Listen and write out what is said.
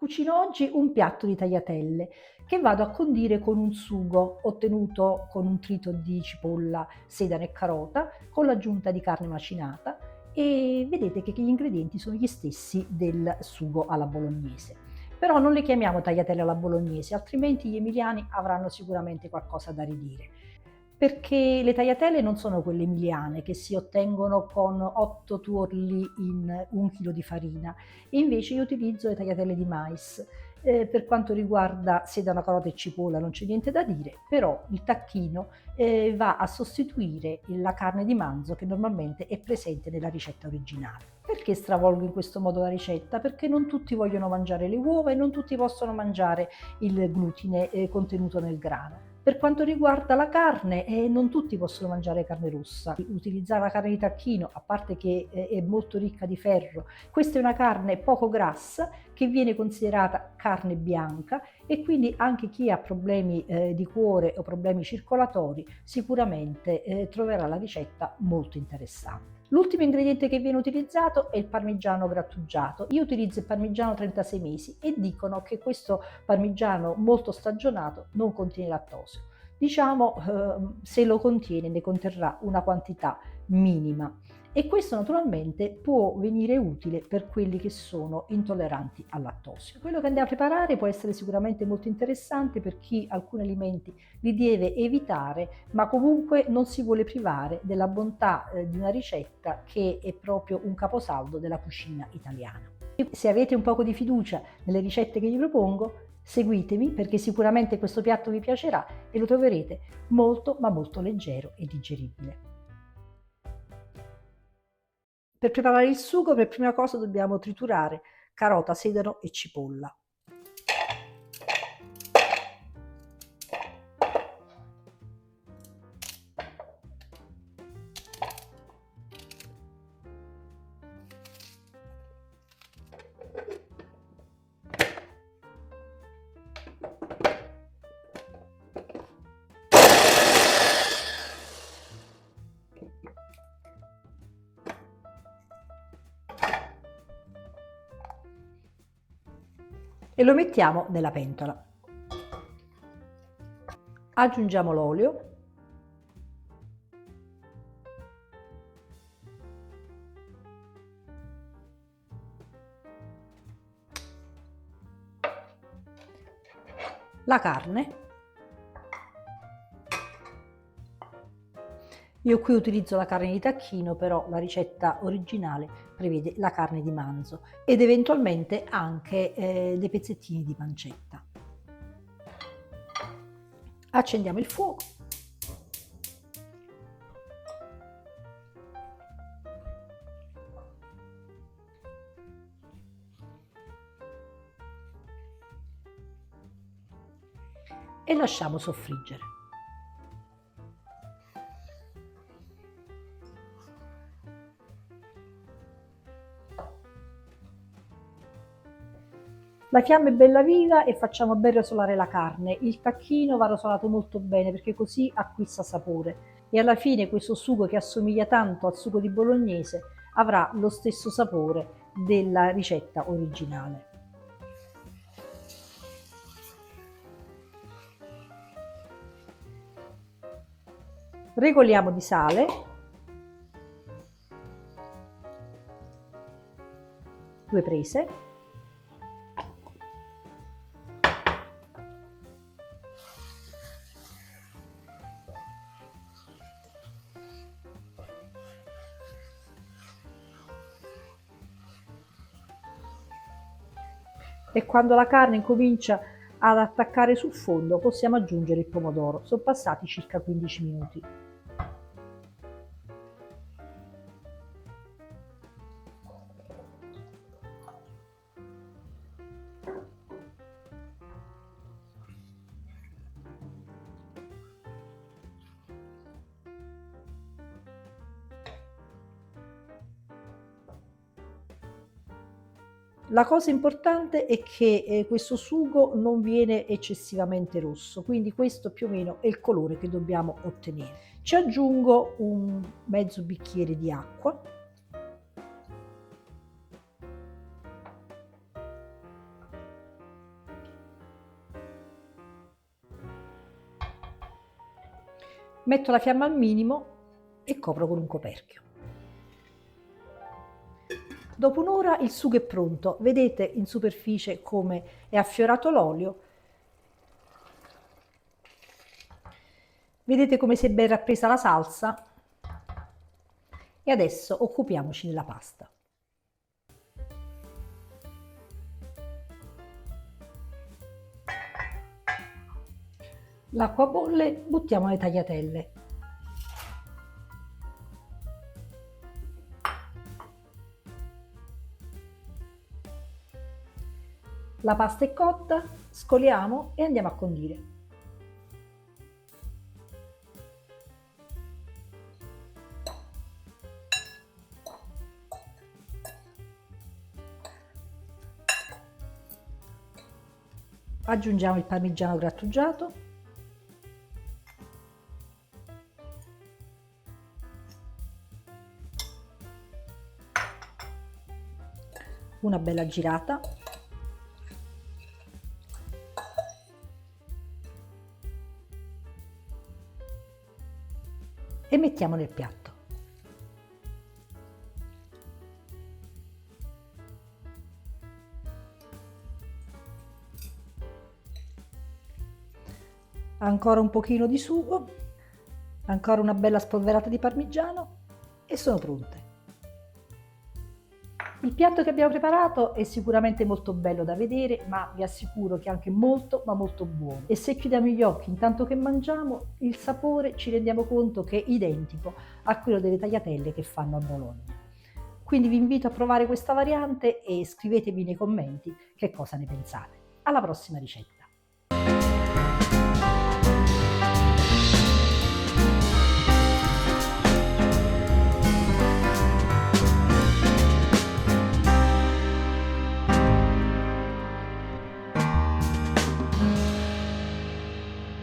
Cucino oggi un piatto di tagliatelle che vado a condire con un sugo ottenuto con un trito di cipolla, sedano e carota, con l'aggiunta di carne macinata, e vedete che gli ingredienti sono gli stessi del sugo alla bolognese. Però non le chiamiamo tagliatelle alla bolognese, altrimenti gli emiliani avranno sicuramente qualcosa da ridire. Perché le tagliatelle non sono quelle emiliane che si ottengono con 8 tuorli in 1 chilo di farina, e invece io utilizzo le tagliatelle di mais. Per quanto riguarda sedano, carota e cipolla non c'è niente da dire, però il tacchino va a sostituire la carne di manzo che normalmente è presente nella ricetta originale. Perché stravolgo in questo modo la ricetta? Perché non tutti vogliono mangiare le uova e non tutti possono mangiare il glutine contenuto nel grano. Per quanto riguarda la carne, non tutti possono mangiare carne rossa. Utilizzare la carne di tacchino, a parte che è molto ricca di ferro, questa è una carne poco grassa che viene considerata carne bianca, e quindi anche chi ha problemi di cuore o problemi circolatori sicuramente troverà la ricetta molto interessante. L'ultimo ingrediente che viene utilizzato è il parmigiano grattugiato. Io utilizzo il parmigiano 36 mesi e dicono che questo parmigiano molto stagionato non contiene lattosio. Diciamo, se lo contiene, ne conterrà una quantità minima, e questo naturalmente può venire utile per quelli che sono intolleranti al lattosio. Quello che andiamo a preparare può essere sicuramente molto interessante per chi alcuni alimenti li deve evitare, ma comunque non si vuole privare della bontà di una ricetta che è proprio un caposaldo della cucina italiana. Se avete un poco di fiducia nelle ricette che vi propongo, seguitemi, perché sicuramente questo piatto vi piacerà e lo troverete molto ma molto leggero e digeribile. Per preparare il sugo, per prima cosa dobbiamo triturare carota, sedano e cipolla. E lo mettiamo nella pentola. Aggiungiamo l'olio, la carne. Io qui utilizzo la carne di tacchino, però la ricetta originale prevede la carne di manzo ed eventualmente anche dei pezzettini di pancetta. Accendiamo il fuoco. E lasciamo soffriggere. La fiamma è bella viva e facciamo ben rosolare la carne. Il tacchino va rosolato molto bene perché così acquista sapore, e alla fine questo sugo, che assomiglia tanto al sugo di bolognese, avrà lo stesso sapore della ricetta originale. Regoliamo di sale. Due prese. E quando la carne incomincia ad attaccare sul fondo possiamo aggiungere il pomodoro. Sono passati circa 15 minuti. La cosa importante è che questo sugo non viene eccessivamente rosso, quindi questo più o meno è il colore che dobbiamo ottenere. Ci aggiungo un mezzo bicchiere di acqua. Metto la fiamma al minimo e copro con un coperchio. Dopo un'ora il sugo è pronto, vedete in superficie come è affiorato l'olio, vedete come si è ben rappresa la salsa e adesso occupiamoci della pasta. L'acqua bolle, buttiamo le tagliatelle. La pasta è cotta, scoliamo e andiamo a condire. Aggiungiamo il parmigiano grattugiato, una bella girata e mettiamo nel piatto. Ancora un pochino di sugo, ancora una bella spolverata di parmigiano e sono pronte. Il piatto che abbiamo preparato è sicuramente molto bello da vedere, ma vi assicuro che è anche molto ma molto buono. E se chiudiamo gli occhi intanto che mangiamo, il sapore ci rendiamo conto che è identico a quello delle tagliatelle che fanno a Bologna. Quindi vi invito a provare questa variante e scrivetemi nei commenti che cosa ne pensate. Alla prossima ricetta!